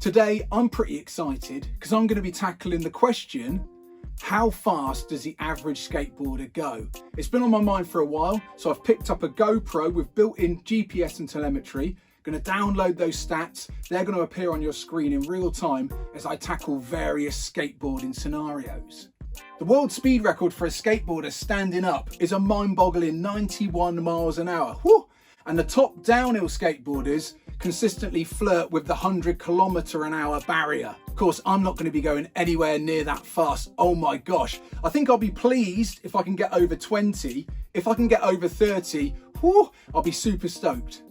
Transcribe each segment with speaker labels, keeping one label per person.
Speaker 1: Today, I'm pretty excited because I'm going to be tackling the question, how fast does the average skateboarder go? It's been on my mind for a while, so I've picked up a GoPro with built-in GPS and telemetry. Going to download those stats. They're going to appear on your screen in real time as I tackle various skateboarding scenarios. The world speed record for a skateboarder standing up is a mind-boggling 91 miles an hour. Whew! And the top downhill skateboarders consistently flirt with the 100km/h barrier. Of course, I'm not going to be going anywhere near that fast. Oh my gosh. I think I'll be pleased if I can get over 20. If I can get over 30, whew, I'll be super stoked.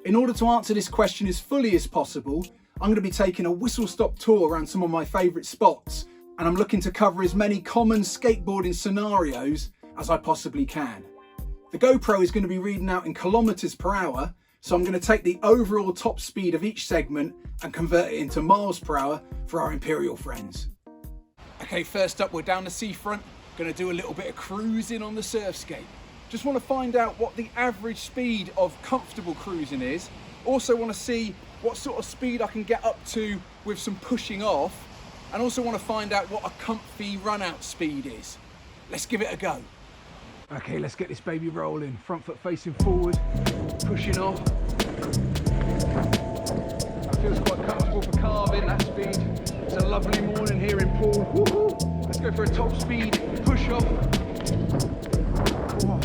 Speaker 1: In order to answer this question as fully as possible, I'm going to be taking a whistle-stop tour around some of my favourite spots, and I'm looking to cover as many common skateboarding scenarios as I possibly can. The GoPro is going to be reading out in kilometres per hour, so I'm going to take the overall top speed of each segment and convert it into miles per hour for our Imperial friends. Okay, first up, we're down the seafront, going to do a little bit of cruising on the Surfscape. Just want to find out what the average speed of comfortable cruising is. Also want to see what sort of speed I can get up to with some pushing off, and also want to find out what a comfy run out speed is. Let's give it a go. Okay, let's get this baby rolling. Front foot facing forward, pushing off. That feels quite comfortable for carving, that speed. It's a lovely morning here in Poole. Woohoo! Let's go for a top speed push off. Oh,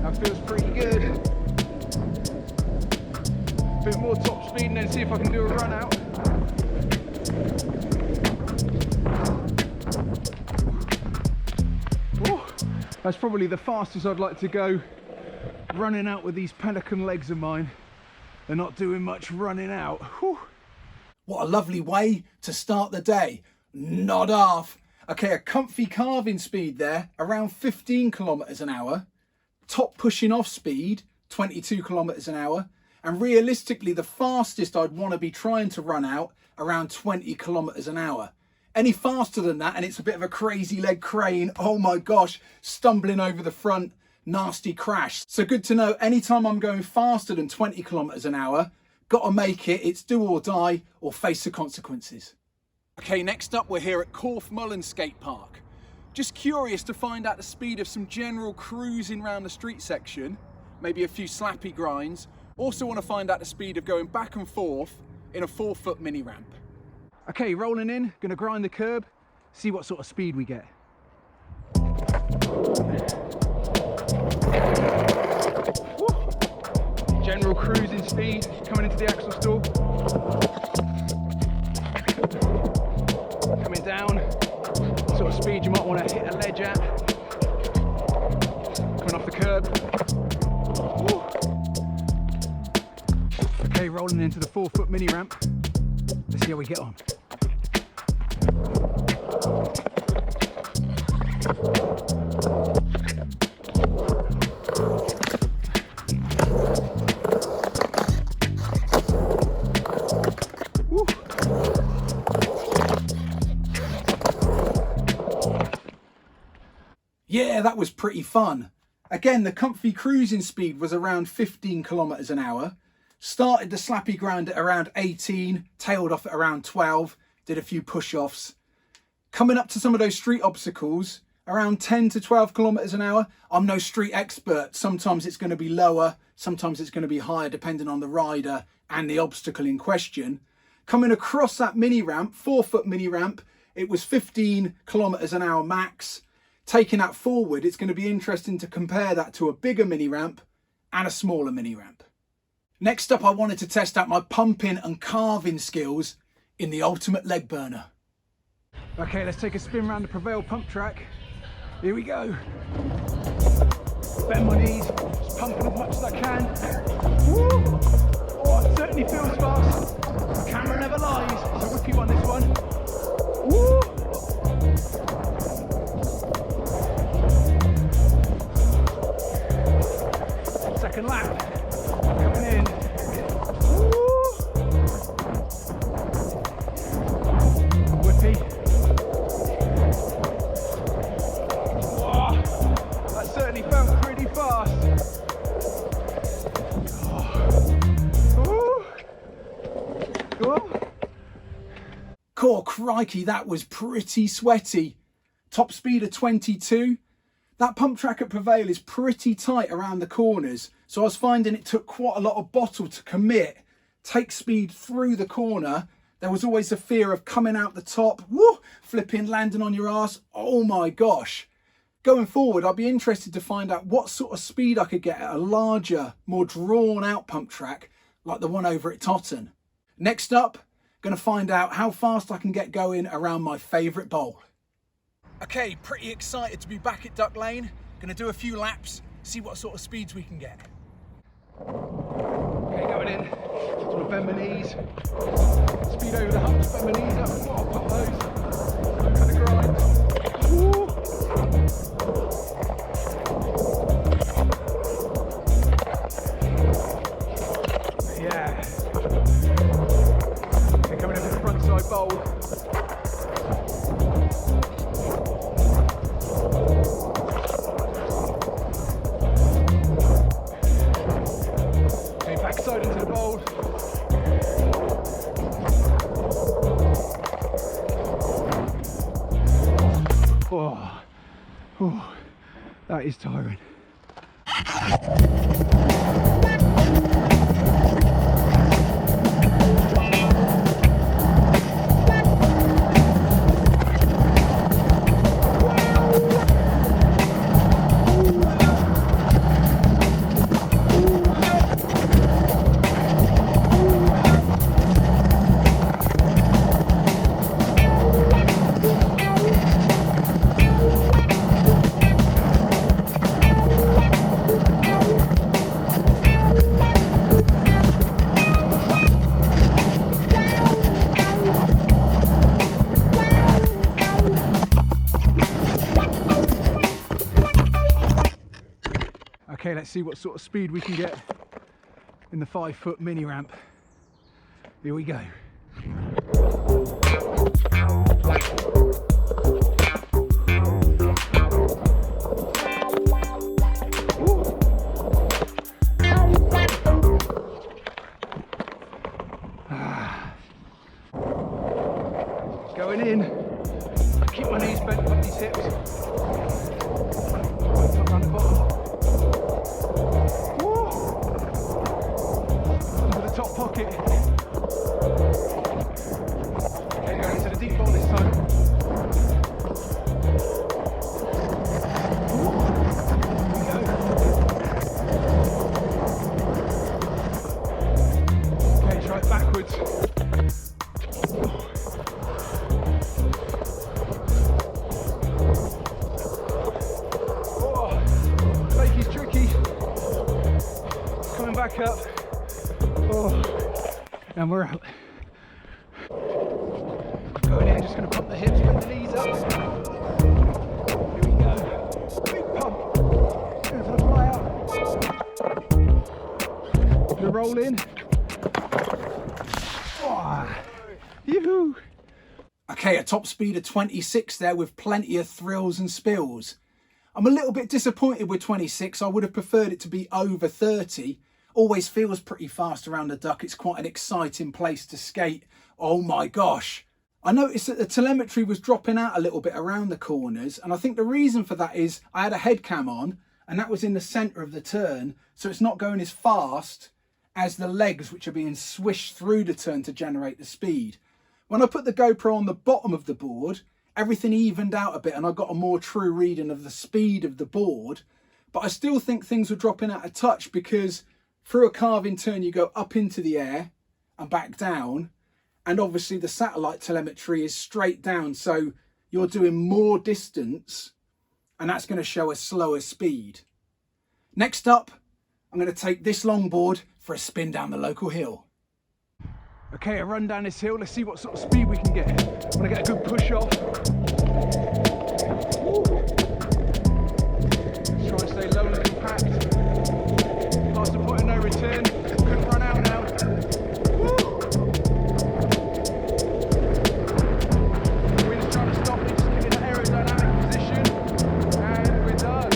Speaker 1: that feels pretty good. A bit more top speed and then see if I can do a run out. That's probably the fastest I'd like to go running out with these pelican legs of mine. They're not doing much running out. Whew. What a lovely way to start the day. Not half. Okay, a comfy carving speed there, around 15km/h. Top pushing off speed, 22km/h. And realistically, the fastest I'd want to be trying to run out, around 20km/h. Any faster than that and it's a bit of a crazy leg crane, oh my gosh, stumbling over the front, nasty crash. So good to know, anytime I'm going faster than 20km/h, gotta make it, it's do or die or face the consequences. Okay, next up we're here at Korff Muller skate park. Just curious to find out the speed of some general cruising around the street section, maybe a few slappy grinds. Also want to find out the speed of going back and forth in a 4-foot mini ramp. Okay, rolling in, gonna grind the curb, see what sort of speed we get. Woo. General cruising speed, coming into the axle stall. Coming down, sort of speed you might want to hit a ledge at. Coming off the curb. Woo. Okay, rolling into the 4-foot mini ramp. Let's see how we get on. Woo. Yeah, that was pretty fun. Again, the comfy cruising speed was around 15km/h. Started the slappy grind at around 18, tailed off at around 12, did a few push-offs. Coming up to some of those street obstacles, around 10 to 12km/h. I'm no street expert. Sometimes it's going to be lower, sometimes it's going to be higher, depending on the rider and the obstacle in question. Coming across that mini ramp, 4-foot mini ramp, it was 15km/h max. Taking that forward, it's going to be interesting to compare that to a bigger mini ramp and a smaller mini ramp. Next up, I wanted to test out my pumping and carving skills in the ultimate leg burner. Okay, let's take a spin around the Prevail pump track. Here we go. Bend my knees, just pumping as much as I can. Woo! Oh, it certainly feels fast. The camera never lies. It's a whippy one, this one. Woo! Second lap. Coming in. Woo! Whippy. Whoa, that certainly felt pretty fast. Oh. Cool, crikey, that was pretty sweaty. Top speed of 22. That pump track at Prevail is pretty tight around the corners, so I was finding it took quite a lot of bottle to commit, take speed through the corner. There was always the fear of coming out the top, woo, flipping, landing on your ass. Oh my gosh. Going forward, I'd be interested to find out what sort of speed I could get at a larger, more drawn out pump track like the one over at Totten. Next up, going to find out how fast I can get going around my favourite bowl. Okay, pretty excited to be back at Duck Lane. Going to do a few laps, see what sort of speeds we can get. Okay, going in, sort of bend my knees, speed over the humps, bend my knees up, oh, pop those, over the grind. Woo. Yeah. Okay, coming over the front side bowl. Backside into the bowl. Oh, that is tiring. Okay, let's see what sort of speed we can get in the 5-foot mini ramp. Here we go. Going in. Keep my knees bent, up these hips. Top around the bottom. Top pocket. Okay, going into the deep bowl this time. Here we go. Okay, try it backwards. Oh, fake is tricky. Coming back up. Oh, and we're out. Going in, just going to pump the hips, bring the knees up. Here we go. Big pump. Going for the fly out. The roll in. Oh, yoo-hoo. Okay, a top speed of 26 there with plenty of thrills and spills. I'm a little bit disappointed with 26. I would have preferred it to be over 30. Always feels pretty fast around the Duck. It's quite an exciting place to skate. Oh my gosh. I noticed that the telemetry was dropping out a little bit around the corners, and I think the reason for that is I had a head cam on and that was in the centre of the turn, so it's not going as fast as the legs which are being swished through the turn to generate the speed. When I put the GoPro on the bottom of the board, everything evened out a bit and I got a more true reading of the speed of the board, but I still think things were dropping out of touch because through a carving turn you go up into the air and back down, and obviously the satellite telemetry is straight down, so you're doing more distance and that's going to show a slower speed. Next up, I'm going to take this longboard for a spin down the local hill. Okay, a run down this hill. Let's see what sort of speed we can get. I want to get a good push off. Woo. Let's try and stay low and compact. Past the point of no return. Couldn't run out now. Woo. The wind's trying to stop me, just getting that aerodynamic position. And we're done.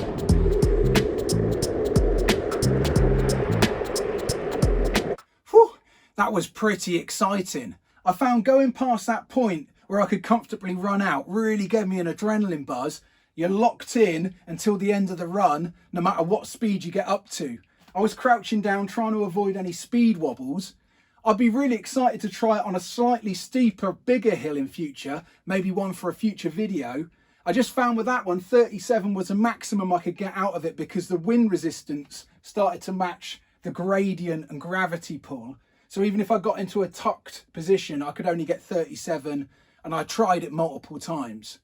Speaker 1: Whew. That That was pretty exciting. I found going past that point where I could comfortably run out really gave me an adrenaline buzz. You're locked in until the end of the run, no matter what speed you get up to. I was crouching down, trying to avoid any speed wobbles. I'd be really excited to try it on a slightly steeper, bigger hill in future, maybe one for a future video. I just found with that one, 37 was the maximum I could get out of it because the wind resistance started to match the gradient and gravity pull. So even if I got into a tucked position, I could only get 37, and I tried it multiple times.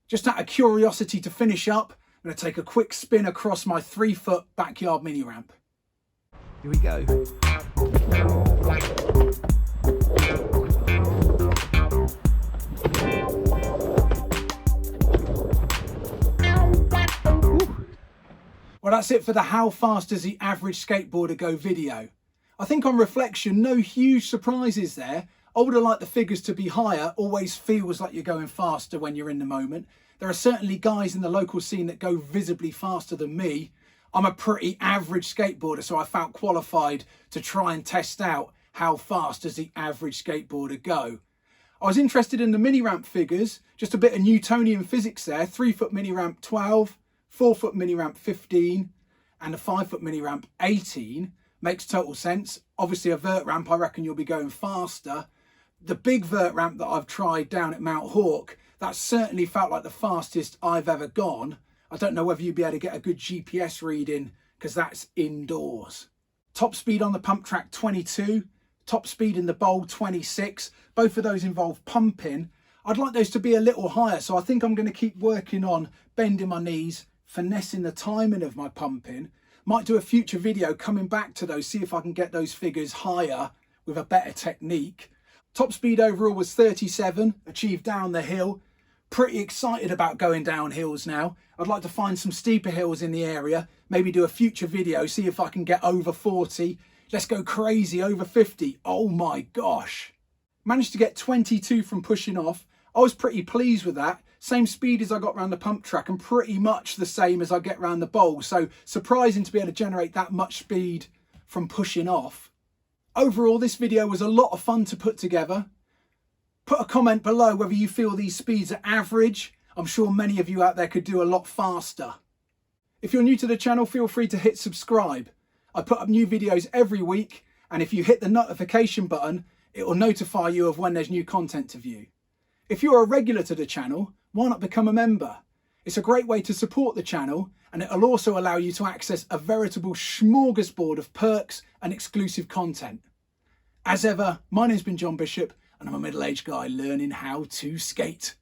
Speaker 1: Just out of curiosity to finish up, I'm going to take a quick spin across my 3-foot backyard mini ramp. Here we go. Well, that's it for the how fast does the average skateboarder go video. I think on reflection, no huge surprises there. I would have liked the figures to be higher. Always feels like you're going faster when you're in the moment. There are certainly guys in the local scene that go visibly faster than me. I'm a pretty average skateboarder, so I felt qualified to try and test out how fast does the average skateboarder go. I was interested in the mini ramp figures, just a bit of Newtonian physics there. 3-foot mini ramp 12, 4-foot mini ramp 15, and a 5-foot mini ramp 18. Makes total sense. Obviously a vert ramp, I reckon you'll be going faster. The big vert ramp that I've tried down at Mount Hawk, that certainly felt like the fastest I've ever gone. I don't know whether you'd be able to get a good GPS reading because that's indoors. Top speed on the pump track 22, top speed in the bowl 26. Both of those involve pumping. I'd like those to be a little higher, so I think I'm going to keep working on bending my knees, finessing the timing of my pumping. Might do a future video coming back to those, see if I can get those figures higher with a better technique. Top speed overall was 37, achieved down the hill. Pretty excited about going down hills now. I'd like to find some steeper hills in the area, maybe do a future video, see if I can get over 40. Let's go crazy, over 50. Oh my gosh. Managed to get 22 from pushing off. I was pretty pleased with that. Same speed as I got around the pump track and pretty much the same as I get around the bowl. So surprising to be able to generate that much speed from pushing off. Overall, this video was a lot of fun to put together. Put a comment below whether you feel these speeds are average. I'm sure many of you out there could do a lot faster. If you're new to the channel, feel free to hit subscribe. I put up new videos every week, and if you hit the notification button, it will notify you of when there's new content to view. If you're a regular to the channel, why not become a member? It's a great way to support the channel, and it'll also allow you to access a veritable smorgasbord of perks and exclusive content. As ever, my name's been John Bishop, and I'm a middle-aged guy learning how to skate.